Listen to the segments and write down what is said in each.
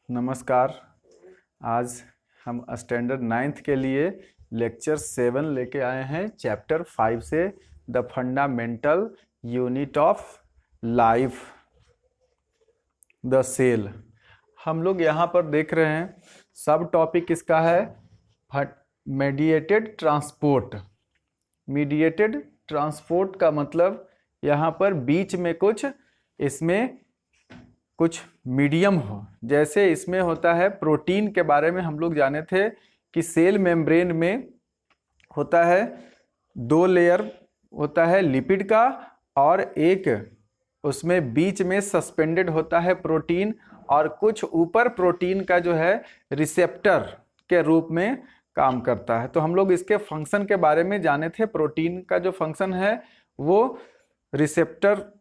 नमस्कार। आज हम स्टैंडर्ड 9th के लिए लेक्चर 7 लेके आए हैं चैप्टर 5 से the fundamental unit of life, the cell. हम लोग यहाँ पर देख रहे हैं सब टॉपिक इसका है मीडिएटेड ट्रांसपोर्ट। मीडिएटेड ट्रांसपोर्ट का मतलब यहाँ पर बीच में इसमें कुछ मीडियम हो। जैसे इसमें होता है प्रोटीन के बारे में हम लोग जाने थे कि सेल मेम्ब्रेन में होता है 2 लेयर होता है लिपिड का, और एक उसमें बीच में सस्पेंडेड होता है प्रोटीन, और कुछ ऊपर प्रोटीन का जो है रिसेप्टर के रूप में काम करता है। तो हम लोग इसके फंक्शन के बारे में जाने थे। प्रोटीन का जो फंक्शन है वो रिसेप्टर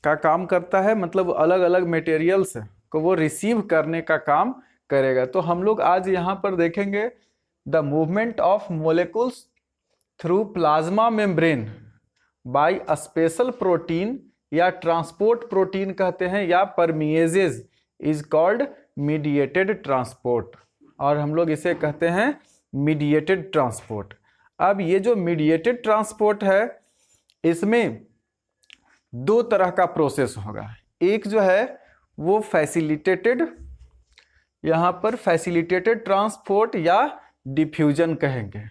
का काम करता है, मतलब अलग अलग मटेरियल्स को वो रिसीव करने का काम करेगा। तो हम लोग आज यहाँ पर देखेंगे the movement of molecules through plasma membrane by a special protein, या ट्रांसपोर्ट प्रोटीन कहते हैं, या permeases is called mediated transport, और हम लोग इसे कहते हैं मीडिएटेड ट्रांसपोर्ट। अब ये जो मीडिएटेड ट्रांसपोर्ट है इसमें 2 तरह का प्रोसेस होगा। एक जो है वो फैसिलिटेटेड, यहाँ पर फैसिलिटेटेड ट्रांसपोर्ट या डिफ्यूजन कहेंगे,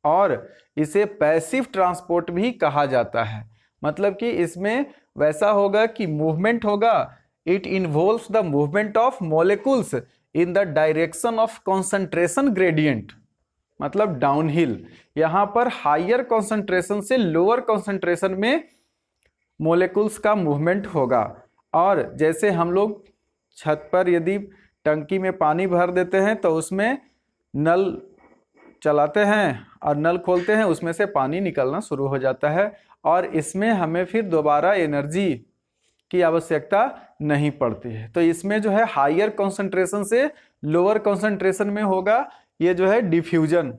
और इसे पैसिव ट्रांसपोर्ट भी कहा जाता है। मतलब कि इसमें वैसा होगा कि मूवमेंट होगा, it involves the movement of molecules in the direction of concentration gradient, मतलब डाउनहिल। यहाँ पर हायर कॉन्सेंट्रेशन से लोअर कॉन्सेंट्रेशन में मोलेकुल्स का मूवमेंट होगा। और जैसे हम लोग छत पर यदि टंकी में पानी भर देते हैं तो उसमें नल चलाते हैं और नल खोलते हैं, उसमें से पानी निकलना शुरू हो जाता है, और इसमें हमें फिर दोबारा एनर्जी की आवश्यकता नहीं पड़ती है। तो इसमें जो है हायर कॉन्सेंट्रेशन से लोअर कॉन्सेंट्रेशन में होगा, ये जो है डिफ्यूजन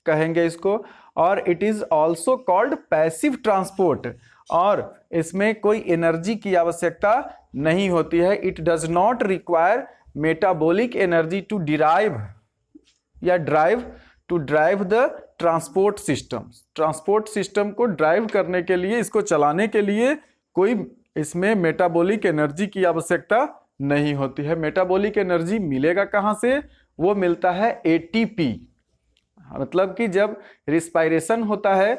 कहेंगे इसको। और it is also called passive transport, और इसमें कोई एनर्जी की आवश्यकता नहीं होती है। It does not require metabolic energy to derive या drive the transport system. Transport system को ड्राइव करने के लिए, इसको चलाने के लिए कोई इसमें मेटाबॉलिक एनर्जी की आवश्यकता नहीं होती है। मेटाबॉलिक एनर्जी मिलेगा कहाँ से? वो मिलता है एटीपी। मतलब कि जब रिस्पायरेशन होता है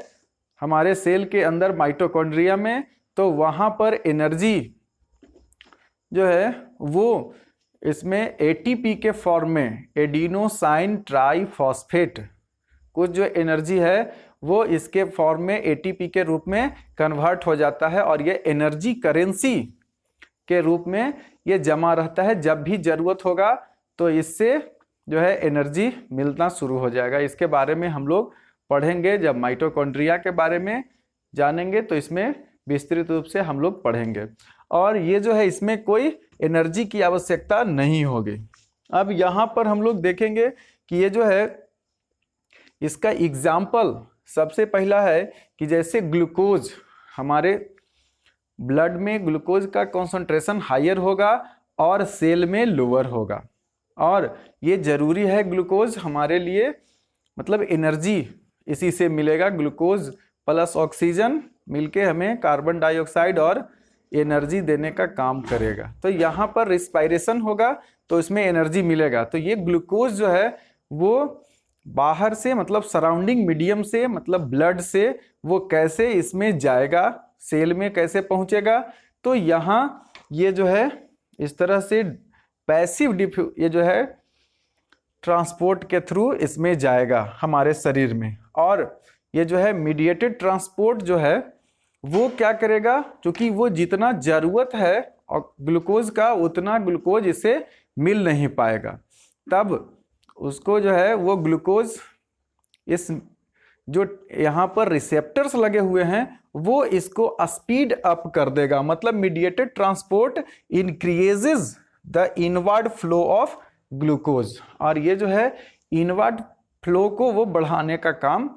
हमारे सेल के अंदर माइटोकॉन्ड्रिया में, तो वहाँ पर एनर्जी जो है वो इसमें एटीपी के फॉर्म में, एडिनोसाइन ट्राइफॉस्फेट, कुछ जो एनर्जी है वो इसके फॉर्म में एटीपी के रूप में कन्वर्ट हो जाता है, और ये एनर्जी करेंसी के रूप में ये जमा रहता है। जब भी जरूरत होगा तो इससे जो है एनर्जी मिलना शुरू हो जाएगा। इसके बारे में हम लोग पढ़ेंगे, जब माइटोकॉन्ड्रिया के बारे में जानेंगे तो इसमें विस्तृत रूप से हम लोग पढ़ेंगे। और ये जो है इसमें कोई एनर्जी की आवश्यकता नहीं होगी। अब यहाँ पर हम लोग देखेंगे कि ये जो है इसका एग्जाम्पल सबसे पहला है कि जैसे ग्लूकोज, हमारे ब्लड में ग्लूकोज का कॉन्सेंट्रेशन हायर होगा और सेल में लोअर होगा, और ये जरूरी है ग्लूकोज हमारे लिए, मतलब एनर्जी इसी से मिलेगा। ग्लूकोज प्लस ऑक्सीजन मिलके हमें कार्बन डाइऑक्साइड और एनर्जी देने का काम करेगा। तो यहाँ पर रिस्पायरेशन होगा तो इसमें एनर्जी मिलेगा। तो ये ग्लूकोज जो है वो बाहर से, मतलब सराउंडिंग मीडियम से, मतलब ब्लड से, वो कैसे इसमें जाएगा, सेल में कैसे पहुँचेगा। तो यहाँ ये जो है इस तरह से पैसिव ये जो है ट्रांसपोर्ट के थ्रू इसमें जाएगा हमारे शरीर में। और ये जो है मीडिएटेड ट्रांसपोर्ट जो है वो क्या करेगा, क्योंकि वो जितना जरूरत है और ग्लूकोज का उतना ग्लूकोज इसे मिल नहीं पाएगा, तब उसको जो है वो ग्लूकोज, इस जो यहाँ पर रिसेप्टर्स लगे हुए हैं वो इसको स्पीड अप कर देगा। मतलब mediated transport increases the inward flow of glucose, और ये जो है इनवर्ड फ्लो को वो बढ़ाने का काम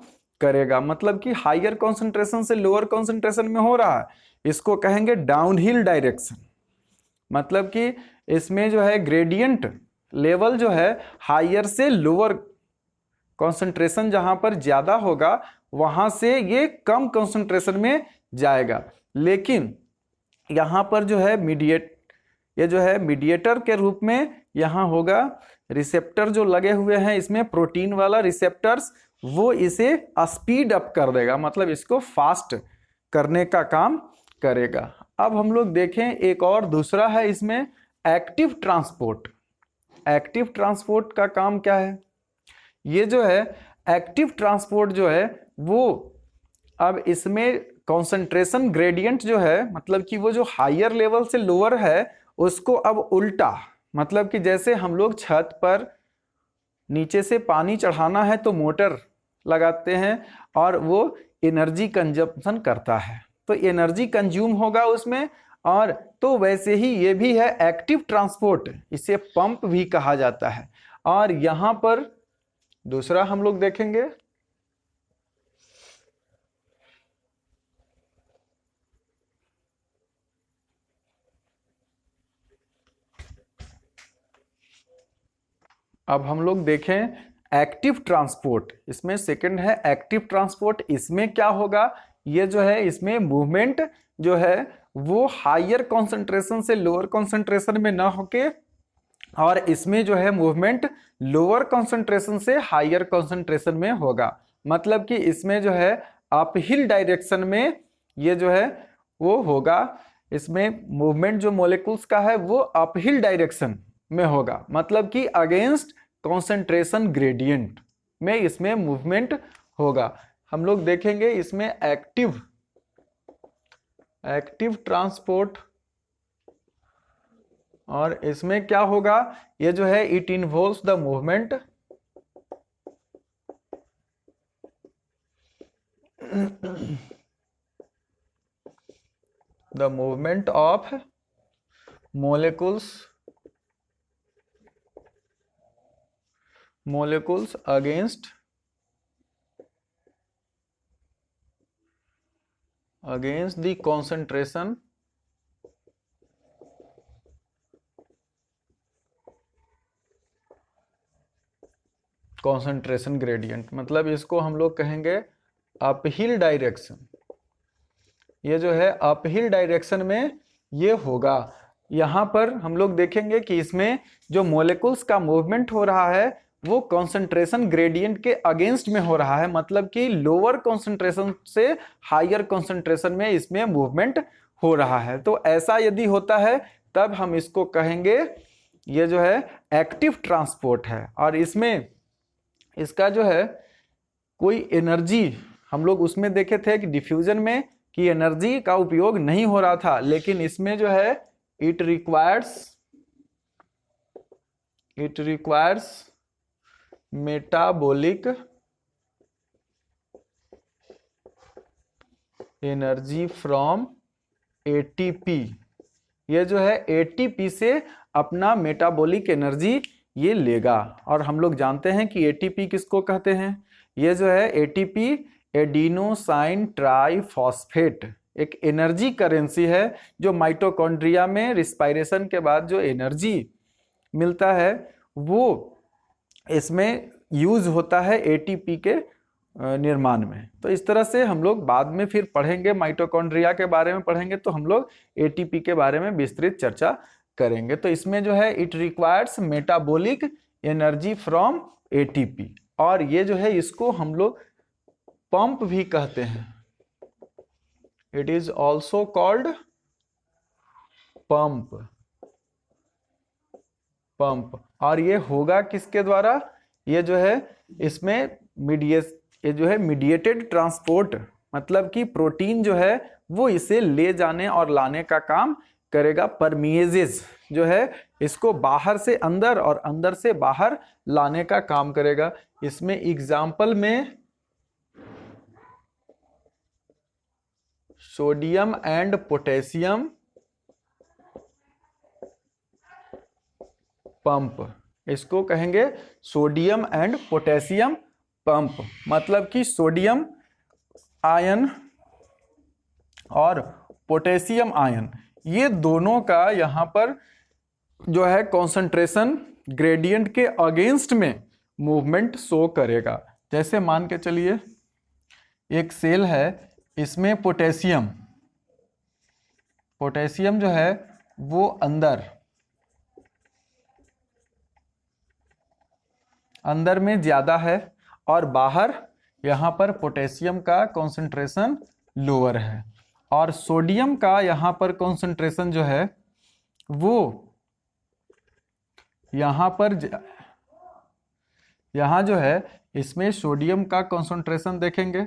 करेगा। मतलब कि हायर कॉन्सेंट्रेशन से लोअर कॉन्सेंट्रेशन में हो रहा है, इसको कहेंगे डाउनहिल डायरेक्शन। मतलब कि इसमें जो है ग्रेडियंट लेवल जो है हायर से लोअर, कॉन्सेंट्रेशन जहां पर ज्यादा होगा वहां से ये कम कॉन्सेंट्रेशन में जाएगा। लेकिन यहाँ पर जो है ये जो है मीडिएटर के रूप में यहाँ होगा, रिसेप्टर जो लगे हुए हैं इसमें प्रोटीन वाला रिसेप्टर्स, वो इसे स्पीड अप कर देगा, मतलब इसको फास्ट करने का काम करेगा। अब हम लोग देखें एक और दूसरा है इसमें एक्टिव ट्रांसपोर्ट। एक्टिव ट्रांसपोर्ट का काम क्या है? ये जो है एक्टिव ट्रांसपोर्ट जो है वो अब इसमें कॉन्सेंट्रेशन ग्रेडियंट जो है, मतलब कि वो जो हायर लेवल से लोअर है उसको अब उल्टा, मतलब कि जैसे हम लोग छत पर नीचे से पानी चढ़ाना है तो मोटर लगाते हैं और वो एनर्जी कंजप्शन करता है, तो एनर्जी कंज्यूम होगा उसमें। और तो वैसे ही ये भी है एक्टिव ट्रांसपोर्ट, इसे पंप भी कहा जाता है। और यहाँ पर दूसरा हम लोग देखेंगे, अब हम लोग देखें एक्टिव ट्रांसपोर्ट। इसमें सेकंड है एक्टिव ट्रांसपोर्ट। इसमें क्या होगा, ये जो है इसमें मूवमेंट जो है वो हायर कॉन्सेंट्रेशन से लोअर कॉन्सेंट्रेशन में ना होके, और इसमें जो है मूवमेंट लोअर कॉन्सेंट्रेशन से हायर कॉन्सेंट्रेशन में होगा। मतलब कि इसमें जो है अपहिल डायरेक्शन में ये जो है वो होगा, इसमें मूवमेंट जो मॉलिक्यूल्स का है वो अपहिल डायरेक्शन में होगा, मतलब कि अगेंस्ट कॉन्सेंट्रेशन ग्रेडियंट में इसमें मूवमेंट होगा। हम लोग देखेंगे इसमें एक्टिव ट्रांसपोर्ट, और इसमें क्या होगा, ये जो है it involves the movement of molecules against the concentration gradient, मतलब इसको हम लोग कहेंगे अपहिल डायरेक्शन। ये जो है अपहिल डायरेक्शन में ये होगा। यहाँ पर हम लोग देखेंगे कि इसमें जो मॉलिक्यूल्स का मूवमेंट हो रहा है वो कॉन्सेंट्रेशन ग्रेडियंट के अगेंस्ट में हो रहा है, मतलब कि लोअर कॉन्सेंट्रेशन से हायर कॉन्सेंट्रेशन में इसमें मूवमेंट हो रहा है। तो ऐसा यदि होता है तब हम इसको कहेंगे ये जो है एक्टिव ट्रांसपोर्ट है। और इसमें इसका जो है कोई एनर्जी, हम लोग उसमें देखे थे कि डिफ्यूजन में कि एनर्जी का उपयोग नहीं हो रहा था, लेकिन इसमें जो है it requires metabolic energy from ATP. ये जो है एटीपी से अपना मेटाबॉलिक एनर्जी ये लेगा। और हम लोग जानते हैं कि एटीपी किसको कहते हैं, ये जो है एटीपी एडिनोसाइन ट्राइफॉस्फेट एक एनर्जी करेंसी है, जो माइटोकॉन्ड्रिया में रिस्पायरेशन के बाद जो एनर्जी मिलता है वो इसमें यूज होता है एटीपी के निर्माण में। तो इस तरह से हम लोग बाद में फिर पढ़ेंगे, माइटोकॉन्ड्रिया के बारे में पढ़ेंगे तो हम लोग एटीपी के बारे में विस्तृत चर्चा करेंगे। तो इसमें जो है it requires metabolic energy from ATP, और ये जो है इसको हम लोग पंप भी कहते हैं। It is also called pump. और ये होगा किसके द्वारा, ये जो है इसमें मीडिएटेड ट्रांसपोर्ट, मतलब कि प्रोटीन जो है वो इसे ले जाने और लाने का काम करेगा। परमिएजेज जो है इसको बाहर से अंदर और अंदर से बाहर लाने का काम करेगा। इसमें एग्जाम्पल में सोडियम एंड पोटेशियम पंप, इसको कहेंगे सोडियम एंड पोटेशियम पंप, मतलब कि सोडियम आयन और पोटेशियम आयन ये दोनों का यहाँ पर जो है कॉन्सेंट्रेशन ग्रेडियंट के अगेंस्ट में मूवमेंट शो करेगा। जैसे मान के चलिए एक सेल है, इसमें पोटेशियम जो है वो अंदर में ज्यादा है और बाहर यहाँ पर पोटेशियम का कॉन्सेंट्रेशन लोअर है, और सोडियम का यहाँ पर कॉन्सेंट्रेशन जो है वो यहाँ जो है इसमें सोडियम का कॉन्सेंट्रेशन देखेंगे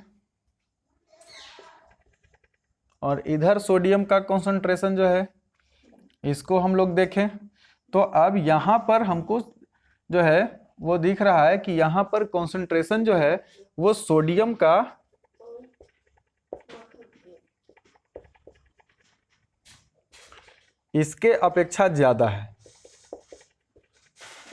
और इधर सोडियम का कॉन्सेंट्रेशन जो है इसको हम लोग देखें तो अब यहाँ पर हमको जो है वो दिख रहा है कि यहाँ पर कॉन्सेंट्रेशन जो है वो सोडियम का इसके अपेक्षा ज्यादा है।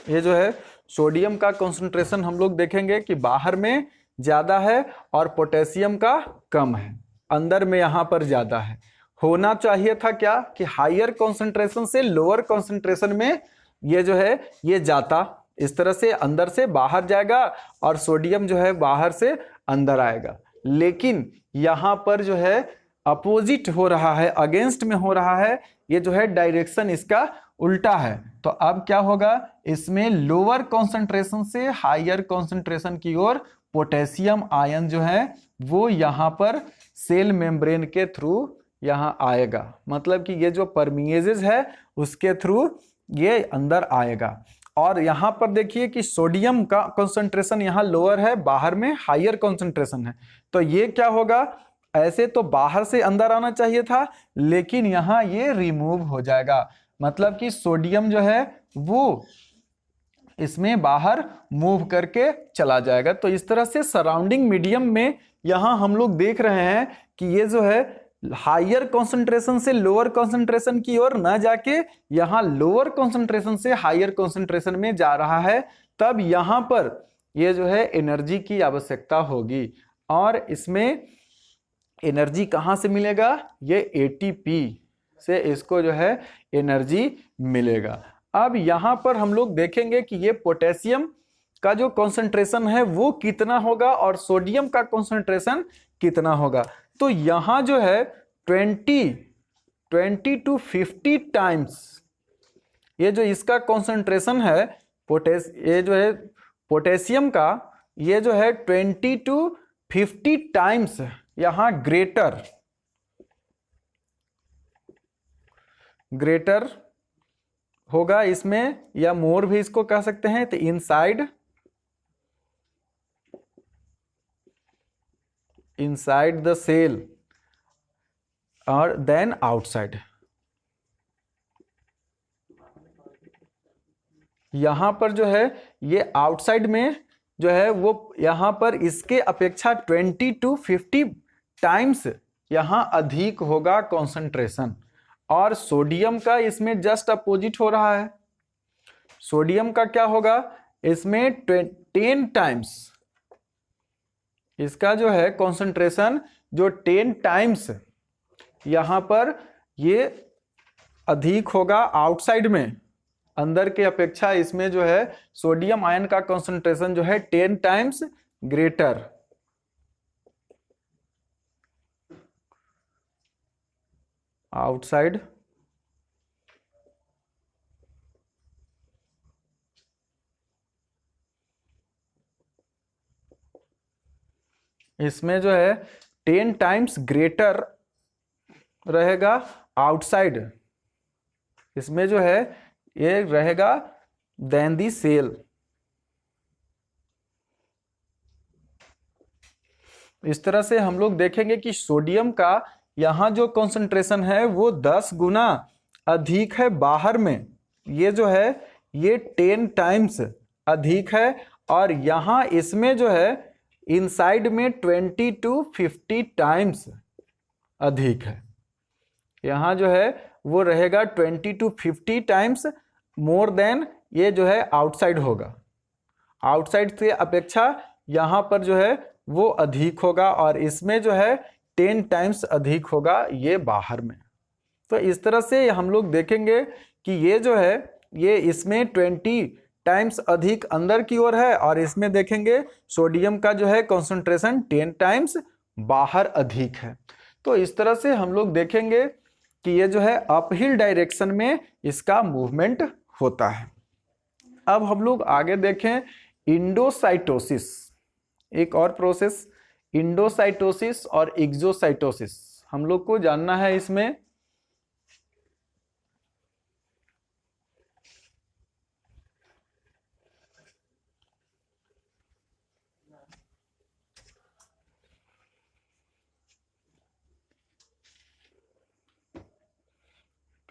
ये जो है सोडियम का कॉन्सेंट्रेशन हम लोग देखेंगे कि बाहर में ज्यादा है और पोटेशियम का कम है, अंदर में यहाँ पर ज्यादा है। होना चाहिए था क्या कि हायर कॉन्सेंट्रेशन से लोअर कॉन्सेंट्रेशन में ये जो है ये जाता, इस तरह से अंदर से बाहर जाएगा और सोडियम जो है बाहर से अंदर आएगा। लेकिन यहाँ पर जो है अपोजिट हो रहा है, अगेंस्ट में हो रहा है, ये जो है डायरेक्शन इसका उल्टा है। तो अब क्या होगा, इसमें लोअर कॉन्सेंट्रेशन से हायर कॉन्सेंट्रेशन की ओर पोटेशियम आयन जो है वो यहाँ पर सेल मेम्ब्रेन के थ्रू यहाँ आएगा, मतलब कि ये जो परमिएजेस है उसके थ्रू ये अंदर आएगा। और यहाँ पर देखिए कि सोडियम का कॉन्सेंट्रेशन यहाँ लोअर है, बाहर में हायर कॉन्सेंट्रेशन है। तो ये क्या होगा, ऐसे तो बाहर से अंदर आना चाहिए था लेकिन यहाँ ये रिमूव हो जाएगा, मतलब कि सोडियम जो है वो इसमें बाहर मूव करके चला जाएगा। तो इस तरह से सराउंडिंग मीडियम में यहाँ हम लोग देख रहे हैं कि ये जो है हायर कॉन्सेंट्रेशन से लोअर कॉन्सेंट्रेशन की ओर न जाके यहाँ लोअर कॉन्सेंट्रेशन से हायर कॉन्सेंट्रेशन में जा रहा है। तब यहाँ पर ये जो है एनर्जी की आवश्यकता होगी, और इसमें एनर्जी कहाँ से मिलेगा, ये एटीपी से इसको जो है एनर्जी मिलेगा। अब यहाँ पर हम लोग देखेंगे कि ये पोटेशियम का जो कॉन्सेंट्रेशन है वो कितना होगा और सोडियम का कॉन्सेंट्रेशन कितना होगा। तो यहाँ जो है 20 to 50 टाइम्स ये जो इसका कॉन्सेंट्रेशन है ये जो है पोटेशियम का, ये जो है 20 to 50 टाइम्स यहाँ ग्रेटर होगा इसमें, या मोर भी इसको कह सकते हैं। तो इनसाइड द सेल और देन आउटसाइड। यहां पर जो है ये आउटसाइड में जो है वो यहां पर इसके अपेक्षा 20 to 50 टाइम्स यहां अधिक होगा कॉन्सेंट्रेशन, और सोडियम का इसमें जस्ट अपोजिट हो रहा है। सोडियम का क्या होगा, इसमें 10 टाइम्स इसका जो है कॉन्सेंट्रेशन जो 10 टाइम्स यहां पर ये अधिक होगा आउटसाइड में, अंदर के अपेक्षा इसमें जो है सोडियम आयन का कॉन्सेंट्रेशन जो है 10 टाइम्स ग्रेटर। आउटसाइड इसमें जो है 10 टाइम्स ग्रेटर रहेगा, आउटसाइड इसमें जो है ये रहेगा देन दी सेल। इस तरह से हम लोग देखेंगे कि सोडियम का यहाँ जो कॉन्सेंट्रेशन है वो 10 गुना अधिक है बाहर में, ये जो है ये 10 टाइम्स अधिक है, और यहाँ इसमें जो है इनसाइड में 20 to 50 टाइम्स अधिक है। यहाँ जो है वो रहेगा 20 to 50 टाइम्स मोर देन, ये जो है आउटसाइड होगा, आउटसाइड से अपेक्षा यहाँ पर जो है वो अधिक होगा, और इसमें जो है 10 टाइम्स अधिक होगा ये बाहर में। तो इस तरह से हम लोग देखेंगे कि ये जो है ये इसमें 20 टाइम्स अधिक अंदर की ओर है, और इसमें देखेंगे सोडियम का जो है कॉन्सेंट्रेशन 10 टाइम्स बाहर अधिक है। तो इस तरह से हम लोग देखेंगे कि ये जो है अपहिल डायरेक्शन में इसका मूवमेंट होता है। अब हम लोग आगे देखें इंडोसाइटोसिस, एक और प्रोसेस, इंडोसाइटोसिस और एक्सोसाइटोसिस हम लोग को जानना है। इसमें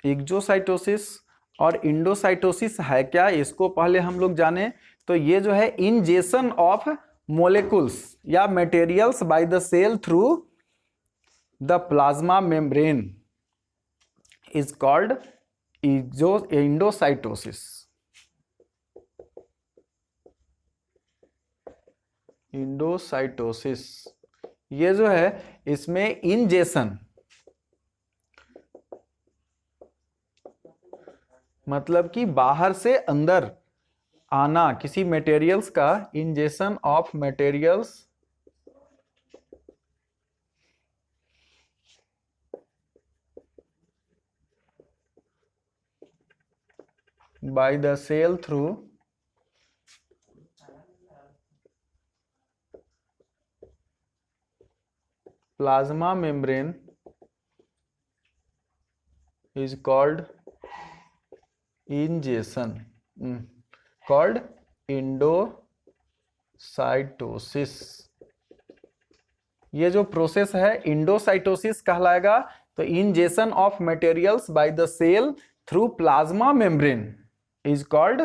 एक्सोसाइटोसिस और इंडोसाइटोसिस है क्या, इसको पहले हम लोग जाने। तो ये जो है इंजेशन ऑफ मोलेकुल्स या materials by the cell through the plasma membrane is called endocytosis. Endocytosis ये जो है इसमें इंजेशन मतलब कि बाहर से अंदर आना किसी मटेरियल्स का, ingestion of materials by the cell through plasma membrane is called ingestion, called endocytosis. ये जो प्रोसेस है इंडोसाइटोसिस कहलाएगा। तो ingestion of materials by the cell through plasma membrane is called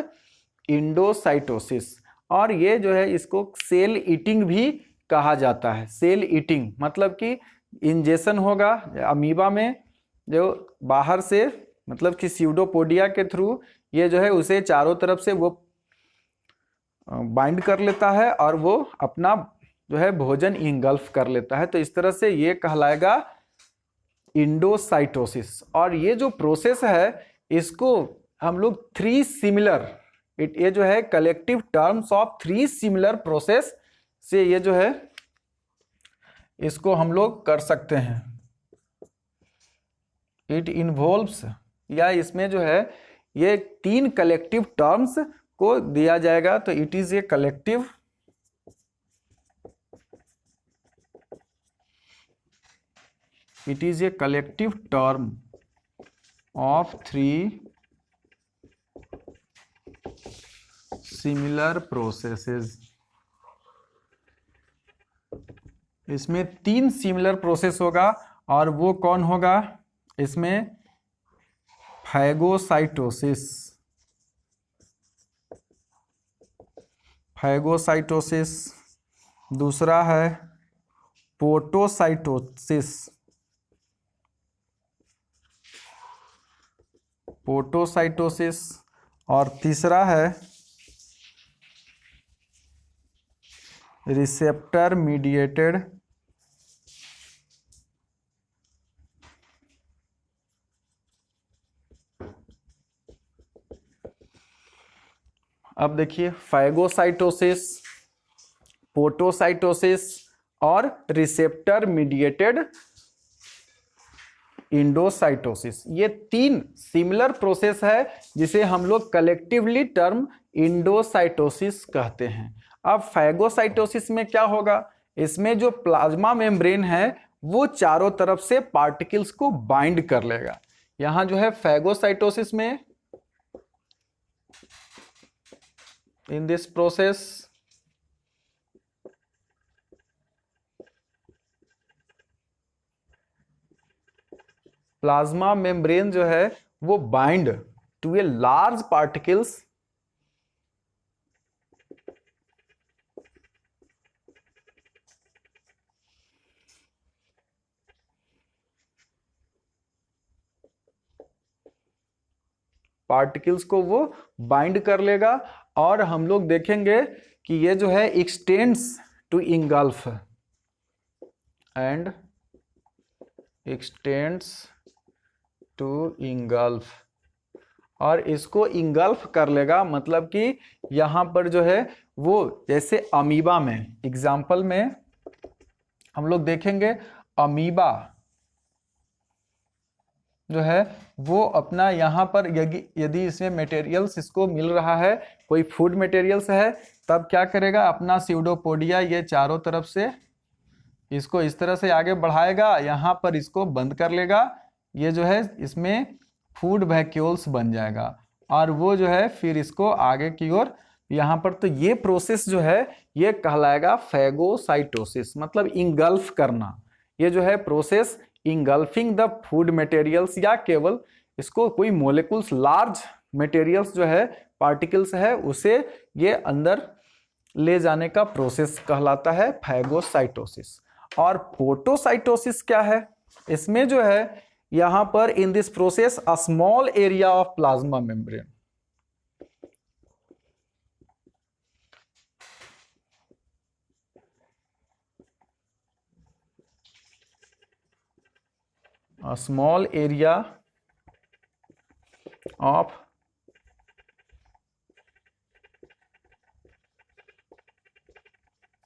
endocytosis. और ये जो है इसको सेल ईटिंग भी कहा जाता है। सेल ईटिंग मतलब कि इंजेशन होगा अमीबा में, जो बाहर से मतलब कि स्यूडोपोडिया के थ्रू ये जो है उसे चारों तरफ से वो बाइंड कर लेता है और वो अपना जो है भोजन इंगल्फ कर लेता है। तो इस तरह से ये कहलाएगा इंडोसाइटोसिस। और ये जो प्रोसेस है इसको हम लोग थ्री सिमिलर, ये जो है collective terms of three similar process से ये जो है इसको हम लोग कर सकते हैं। इट इन्वॉल्व्स, या इसमें जो है ये तीन कलेक्टिव टर्म्स को दिया जाएगा। तो it is a collective term of three similar processes. इसमें तीन सिमिलर प्रोसेस होगा और वो कौन होगा, इसमें फैगोसाइटोसिस, दूसरा है पोटोसाइटोसिस, और तीसरा है रिसेप्टर मीडिएटेड अब देखिए फैगोसाइटोसिस, पोटोसाइटोसिस और रिसेप्टर मीडिएटेड इंडोसाइटोसिस, ये तीन सिमिलर प्रोसेस है जिसे हम लोग कलेक्टिवली टर्म इंडोसाइटोसिस कहते हैं। अब फैगोसाइटोसिस में क्या होगा, इसमें जो प्लाज्मा मेम्ब्रेन है वो चारों तरफ से पार्टिकल्स को बाइंड कर लेगा। यहां जो है फैगोसाइटोसिस में in this process plasma membrane जो है वो bind to a large particles को वो बाइंड कर लेगा। और हम लोग देखेंगे कि ये जो है extends to engulf and extends to engulf, और इसको इंगल्फ कर लेगा, मतलब कि यहाँ पर जो है वो जैसे अमीबा में, एग्जाम्पल में हम लोग देखेंगे अमीबा जो है वो अपना यहाँ पर यदि इसमें मटेरियल्स इसको मिल रहा है, कोई फूड मटेरियल्स है, तब क्या करेगा, अपना स्यूडोपोडिया ये चारों तरफ से इसको इस तरह से आगे बढ़ाएगा, यहाँ पर इसको बंद कर लेगा, ये जो है इसमें फूड वैक्यूल्स बन जाएगा और वो जो है फिर इसको आगे की ओर यहाँ पर, तो ये प्रोसेस जो है ये कहलाएगा फैगोसाइटोसिस, मतलब इंगल्फ करना। ये जो है process engulfing the food materials, या केवल इसको कोई मोलिकुल्स लार्ज मटेरियल्स जो है पार्टिकल्स है उसे ये अंदर ले जाने का प्रोसेस कहलाता है फैगोसाइटोसिस। और फोटोसाइटोसिस क्या है, इसमें जो है यहां पर in this process a small area of plasma membrane, a small area of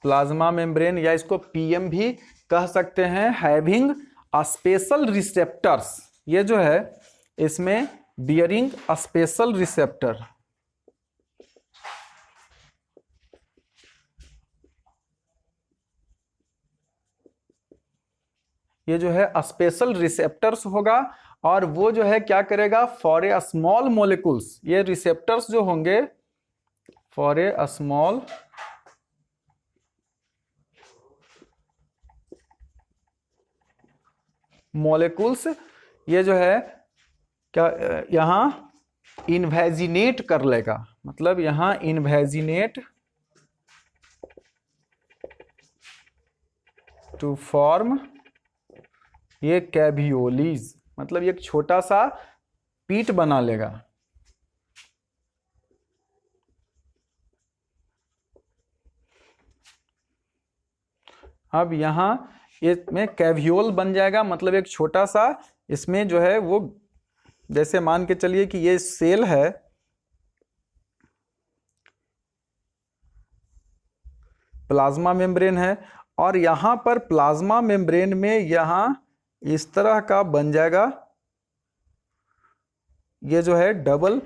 plasma membrane, या इसको पीएम भी कह सकते हैं, हैविंग अ स्पेशल रिसेप्टर्स, ये जो है इसमें बियरिंग अ स्पेशल रिसेप्टर, ये जो है स्पेशल रिसेप्टर्स होगा और वो जो है क्या करेगा, फॉर ए स्मॉल मोलिकुल्स, ये रिसेप्टर्स जो होंगे फॉर ए स्मॉल मोलिकुल्स, ये जो है क्या यहां इन्वेजिनेट कर लेगा, मतलब यहां इन्वेजिनेट टू फॉर्म ये कैवियोलीज, मतलब एक छोटा सा पीट बना लेगा। अब यहां इसमें कैवियोल बन जाएगा, मतलब एक छोटा सा इसमें जो है वो, जैसे मान के चलिए कि ये सेल है, प्लाज्मा मेम्ब्रेन है, और यहां पर प्लाज्मा मेम्ब्रेन में यहां इस तरह का बन जाएगा, ये जो है डबल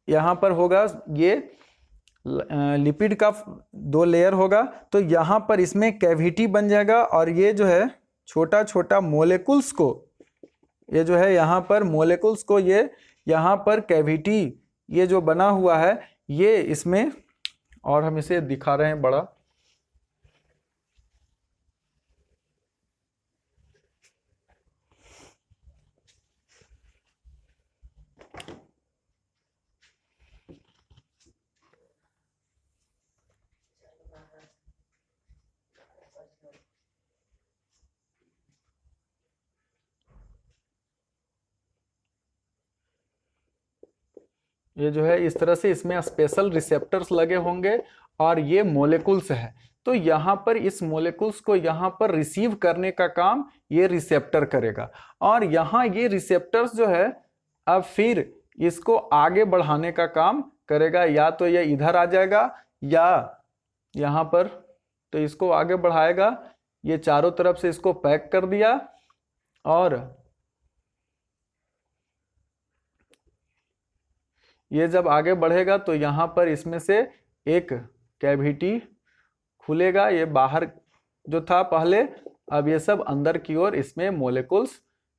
यहां पर होगा, ये लिपिड का 2 लेयर होगा, तो यहां पर इसमें कैविटी बन जाएगा और ये जो है छोटा छोटा मोलिकुल्स को, ये जो है यहां पर मोलिकुल्स को, ये यहां पर कैविटी ये जो बना हुआ है ये इसमें, और हम इसे दिखा रहे हैं बड़ा, ये जो है इस तरह से इसमें स्पेशल रिसेप्टर्स लगे होंगे और ये मोलिकुल्स है, तो यहाँ पर इस मोलिकुल्स को यहाँ पर रिसीव करने का काम ये रिसेप्टर करेगा, और यहाँ ये रिसेप्टर्स जो है अब फिर इसको आगे बढ़ाने का काम करेगा, या तो ये इधर आ जाएगा या यहाँ पर, तो इसको आगे बढ़ाएगा, ये चारों तरफ से इसको पैक कर दिया, और ये जब आगे बढ़ेगा तो यहाँ पर इसमें से एक कैविटी खुलेगा, ये बाहर जो था पहले, अब ये सब अंदर की ओर इसमें मोलिकुल्स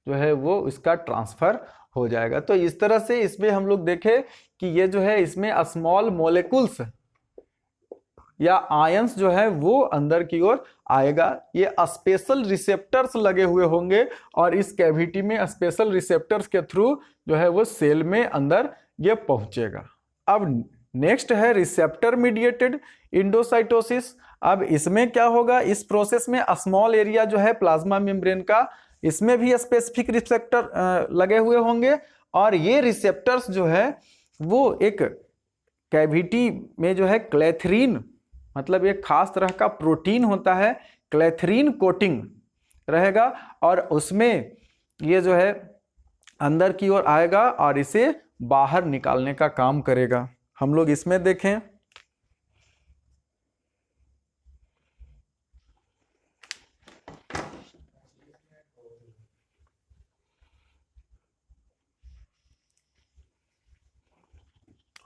जो है वो इसका ट्रांसफर हो जाएगा। तो इस तरह से इसमें हम लोग देखें कि ये जो है इसमें स्मॉल मोलिकुल्स या आयंस जो है वो अंदर की ओर आएगा, ये स्पेशल रिसेप्टर्स लगे हुए होंगे और इस कैविटी में स्पेशल रिसेप्टर्स के थ्रू जो है वो सेल में अंदर ये पहुंचेगा। अब नेक्स्ट है रिसेप्टर मीडिएटेड इंडोसाइटोसिस। अब इसमें क्या होगा, इस प्रोसेस में स्मॉल एरिया जो है प्लाज्मा मेम्ब्रेन का, इसमें भी स्पेसिफिक रिसेप्टर लगे हुए होंगे, और ये रिसेप्टर्स जो है वो एक कैविटी में जो है क्लेथरीन, मतलब एक खास तरह का प्रोटीन होता है, क्लेथरीन कोटिंग रहेगा, और उसमें ये जो है अंदर की ओर आएगा और इसे बाहर निकालने का काम करेगा। हम लोग इसमें देखें,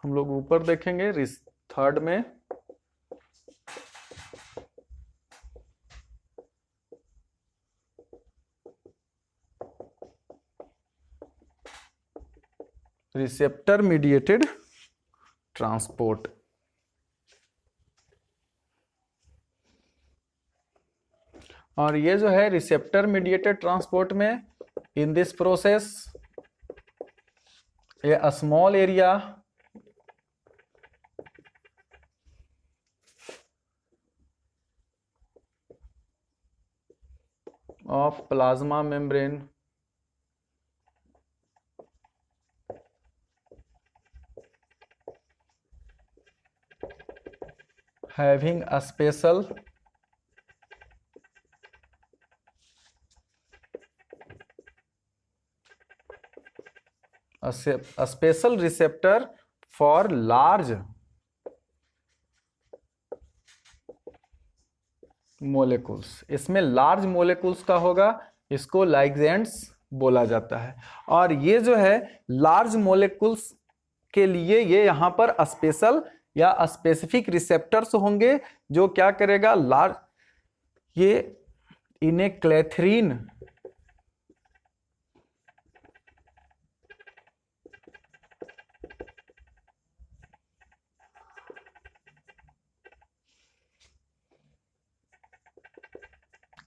हम लोग ऊपर देखेंगे थर्ड में रिसेप्टर मीडिएटेड ट्रांसपोर्ट। और ये जो है रिसेप्टर मीडिएटेड ट्रांसपोर्ट में, in this process A small area of plasma membrane having a special receptor for large मोलेकुल्स। इसमें लार्ज मोलेकुल्स का होगा, इसको लाइगेंड्स बोला जाता है। और ये जो है लार्ज मोलेकुल्स के लिए ये यहाँ पर स्पेशल या स्पेसिफिक रिसेप्टर्स होंगे जो क्या करेगा, लार्ज ये इन्हें क्लेथरीन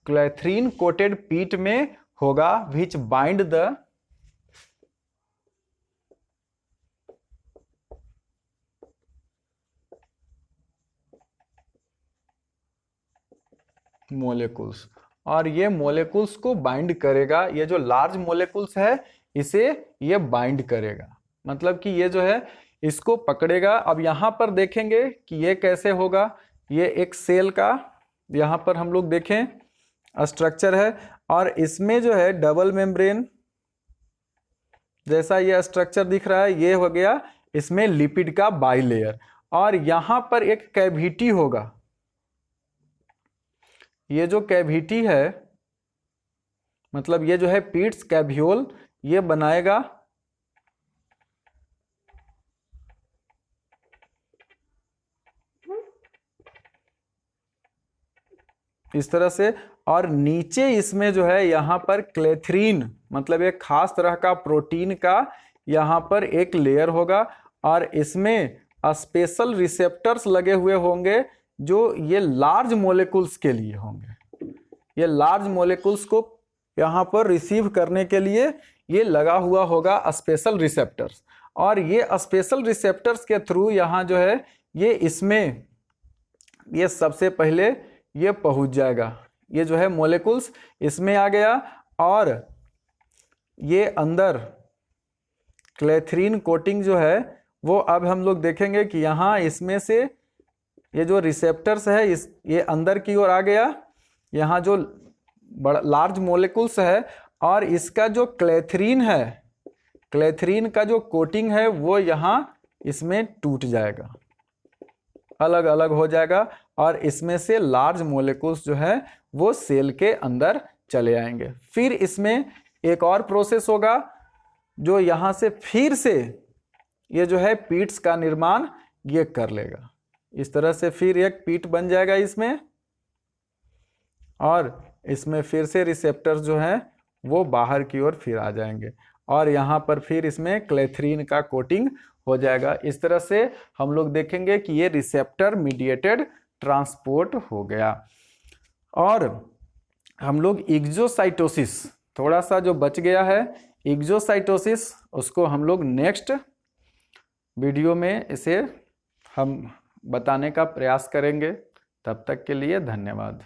क्लेथरीन कोटेड पीट में होगा, विच बाइंड द मोलेकुल्स। और ये मोलेकुल्स को बाइंड करेगा, ये जो लार्ज मोलेकुल्स है इसे ये बाइंड करेगा, मतलब कि ये जो है इसको पकड़ेगा। अब यहां पर देखेंगे कि ये कैसे होगा। ये एक सेल का यहां पर हम लोग देखें स्ट्रक्चर है, और इसमें जो है डबल मेम्ब्रेन जैसा ये स्ट्रक्चर दिख रहा है, ये हो गया इसमें लिपिड का बाइलेयर। और यहां पर एक कैविटी होगा, ये जो कैविटी है मतलब ये जो है पीट्स कैवियोल ये बनाएगा इस तरह से। और नीचे इसमें जो है यहाँ पर क्लेथरीन मतलब एक खास तरह का प्रोटीन का यहाँ पर एक लेयर होगा, और इसमें स्पेशल रिसेप्टर्स लगे हुए होंगे जो ये लार्ज मोलेकुल्स के लिए होंगे। ये लार्ज मोलेकुल्स को यहाँ पर रिसीव करने के लिए ये लगा हुआ होगा स्पेशल रिसेप्टर्स, और ये स्पेशल रिसेप्टर्स के थ्रू यहाँ जो है ये इसमें ये सबसे पहले ये पहुंच जाएगा। ये जो है मोलेकुल्स इसमें आ गया, और ये अंदर क्लेथरीन कोटिंग जो है वो अब हम लोग देखेंगे कि यहाँ इसमें से ये जो रिसेप्टर्स है ये अंदर की ओर आ गया। यहाँ जो बड़ा लार्ज मोलेकुल्स है और इसका जो क्लेथरीन है, क्लेथरीन का जो कोटिंग है वो यहाँ इसमें टूट जाएगा, अलग अलग हो जाएगा, और इसमें से लार्ज मोलेकुल्स जो है वो सेल के अंदर चले आएंगे। फिर इसमें एक और प्रोसेस होगा जो यहाँ से फिर से ये जो है पीट्स का निर्माण ये कर लेगा। इस तरह से फिर एक पीट बन जाएगा इसमें, और इसमें फिर से रिसेप्टर्स जो हैं वो बाहर की ओर फिर आ जाएंगे, और यहाँ पर फिर इसमें क्लेथरीन का कोटिंग हो जाएगा। इस तरह से हम लोग देखेंगे कि ये रिसेप्टर मीडिएटेड ट्रांसपोर्ट हो गया। और हम लोग एक्सोसाइटोसिस थोड़ा सा जो बच गया है, एक्सोसाइटोसिस उसको हम लोग नेक्स्ट वीडियो में इसे हम बताने का प्रयास करेंगे। तब तक के लिए धन्यवाद।